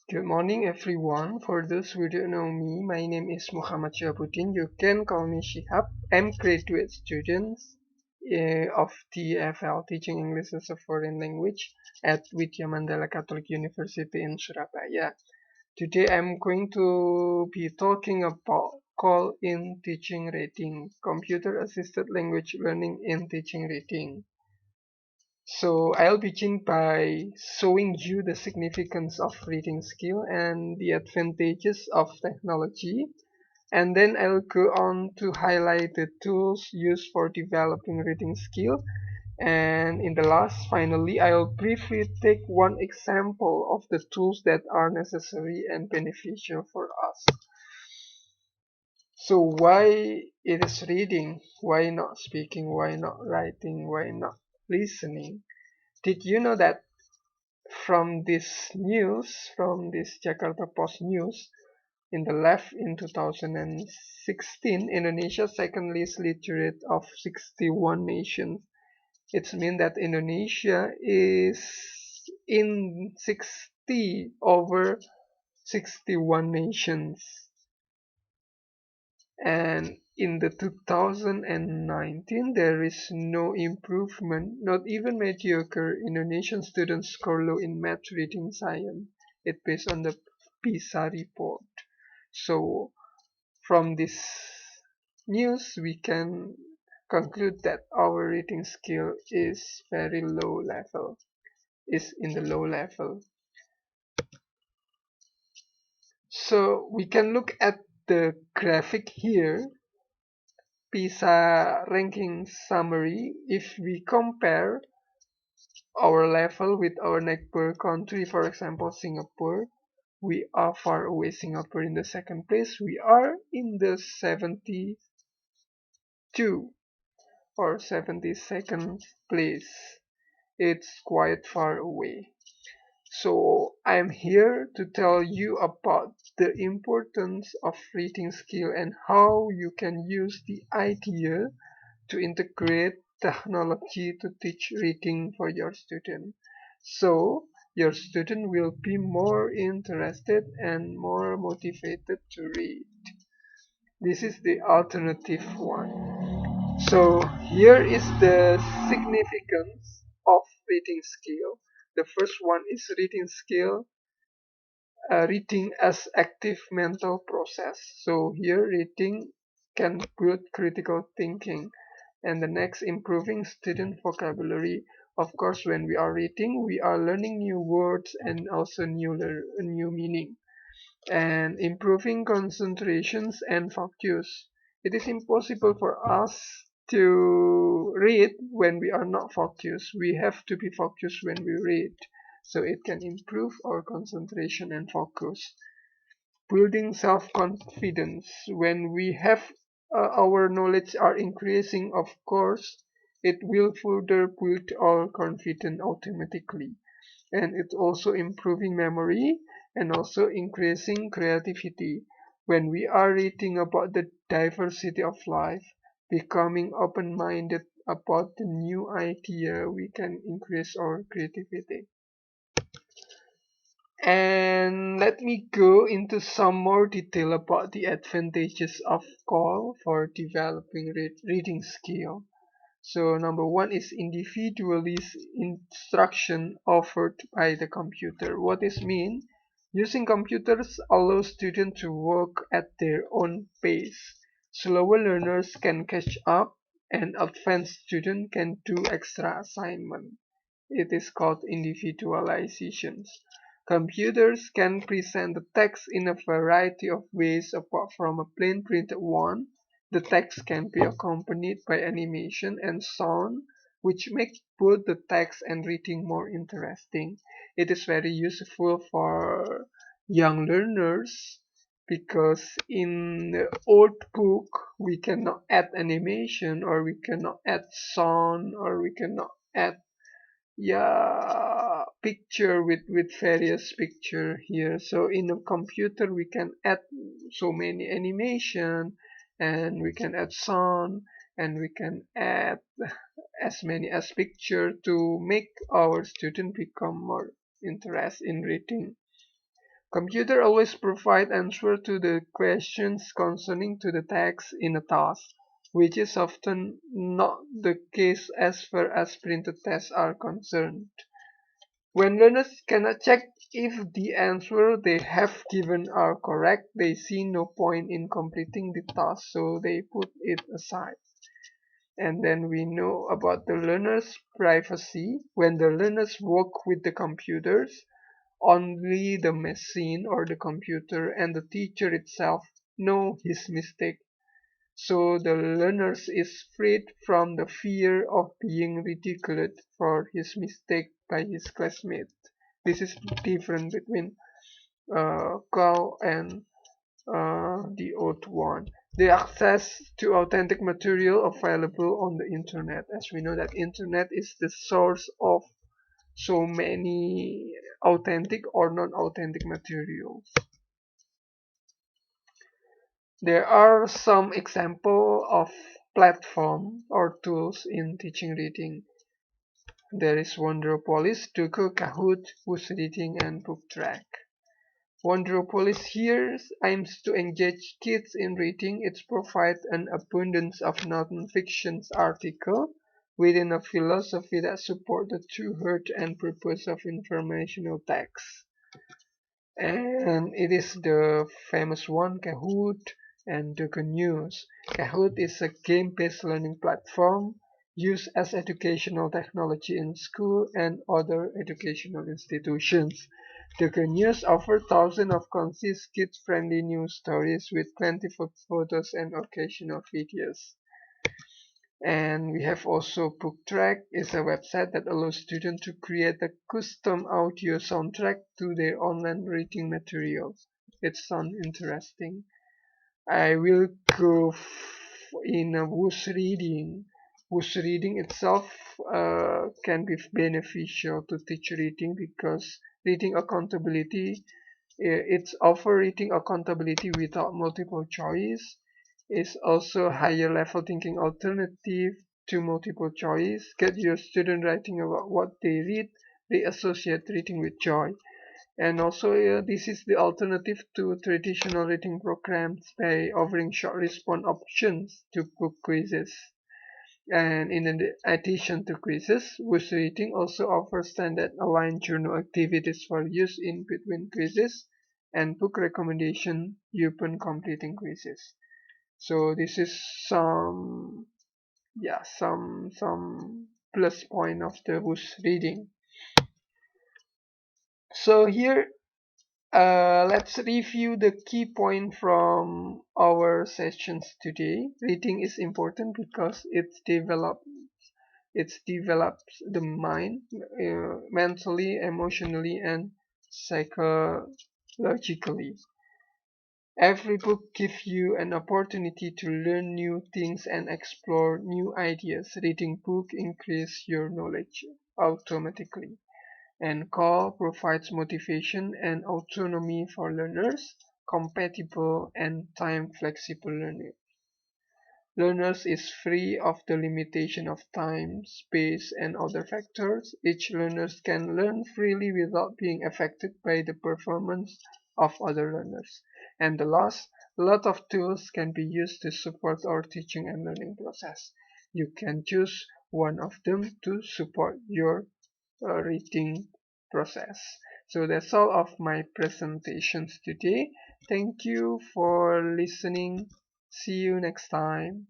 Good morning, everyone. For those who don't know me, my name is Muhammad Shahabuddin. You can call me Shihab. I'm graduate student of TEFL, Teaching English as a Foreign Language, at Widya Mandala Catholic University in Surabaya. Today, I'm going to be talking about call-in teaching reading, computer-assisted language learning in teaching reading. So I'll begin by showing you the significance of reading skill and the advantages of technology, and then I'll go on to highlight the tools used for developing reading skill, and in the last, finally, I'll briefly take one example of the tools that are necessary and beneficial for us. So why it is reading? Why not speaking? Why not writing? Why not listening? Did you know that from this news, from this Jakarta Post news, in the left in 2016, Indonesia second least literate of 61 nations. It means that Indonesia is in 60 over 61 nations. And in the 2019, there is no improvement, not even mediocre. Indonesian students score low in math, reading, science. It's based on the PISA report. So from this news, we can conclude that our reading skill is very low level, is in the low level. So we can look at the graphic here. PISA ranking summary. If we compare our level with our neighbor country, for example Singapore, we are far away. Singapore in the second place, we are in the 72 or 72nd place. It's quite far away. So I'm here to tell you about the importance of reading skill and how you can use the idea to integrate technology to teach reading for your student. So your student will be more interested and more motivated to read. This is the alternative one. So here is the significance of reading skill. The first one is reading skill, reading as active mental process. So here reading can build critical thinking. And the next, improving student vocabulary. Of course, when we are reading, we are learning new words and also new meaning. And improving concentrations and focus. It is impossible for us to read when we are not focused. We have to be focused when we read. So it can improve our concentration and focus. Building self-confidence. When we have our knowledge are increasing, of course, it will further build our confidence automatically. And it's also improving memory and also increasing creativity. When we are reading about the diversity of life, becoming open-minded about the new idea, we can increase our creativity. And let me go into some more detail about the advantages of call for developing reading skill. So number one is individualized instruction offered by the computer. What this mean? Using computers allows students to work at their own pace. Slower learners can catch up and advanced students can do extra assignment. It is called individualizations. Computers can present the text in a variety of ways apart from a plain printed one. The text can be accompanied by animation and sound, which makes both the text and reading more interesting. It is very useful for young learners because in the old book we cannot add animation or we cannot add sound or we cannot add picture with various picture here. So in a computer we can add so many animation and we can add sound and we can add as many as picture to make our student become more interested in reading. Computer always provide answer to the questions concerning to the text in a task, which is often not the case as far as printed tests are concerned. When learners cannot check if the answer they have given are correct, they see no point in completing the task, so they put it aside. And then we know about the learner's privacy. When the learners work with the computers, only the machine or the computer and the teacher itself know his mistake. So the learner is freed from the fear of being ridiculed for his mistake by his classmates. This is different between Cal and the old one. The access to authentic material available on the internet. As we know that internet is the source of so many authentic or non-authentic materials. There are some examples of platform or tools in teaching reading. There is Wonderopolis, Tuku, Kahoot, Who's Reading, and BookTrack. Wonderopolis here aims to engage kids in reading. It provides an abundance of non-fiction articles within a philosophy that supports the true heart and purpose of informational text. And it is the famous one, Kahoot and the News. Kahoot is a game-based learning platform used as educational technology in school and other educational institutions. The News offers thousands of concise, kid-friendly news stories with plentiful photos and occasional videos. And we have also BookTrack is a website that allows students to create a custom audio soundtrack to their online reading materials. It sounds interesting. I will go in Who's Reading. Who's Reading itself can be beneficial to teach reading because reading accountability, it's offer reading accountability without multiple choice. Is also higher level thinking alternative to multiple choice. Get your student writing about what they read. They associate reading with joy. And also this is the alternative to traditional reading programs by offering short response options to book quizzes. And in addition to quizzes, Who's Reading also offers standard aligned journal activities for use in between quizzes and book recommendation upon completing quizzes. So this is some plus point of the Who's Reading. So here let's review the key point from our sessions today. Reading is important because it develops the mind mentally, emotionally, and psychologically. Every book gives you an opportunity to learn new things and explore new ideas. Reading book increases your knowledge automatically. And Call provides motivation and autonomy for learners, compatible and time-flexible learning. Learners is free of the limitation of time, space, and other factors. Each learner can learn freely without being affected by the performance of other learners. And the last, a lot of tools can be used to support our teaching and learning process. You can choose one of them to support your reading process. So that's all of my presentations today. Thank you for listening. See you next time.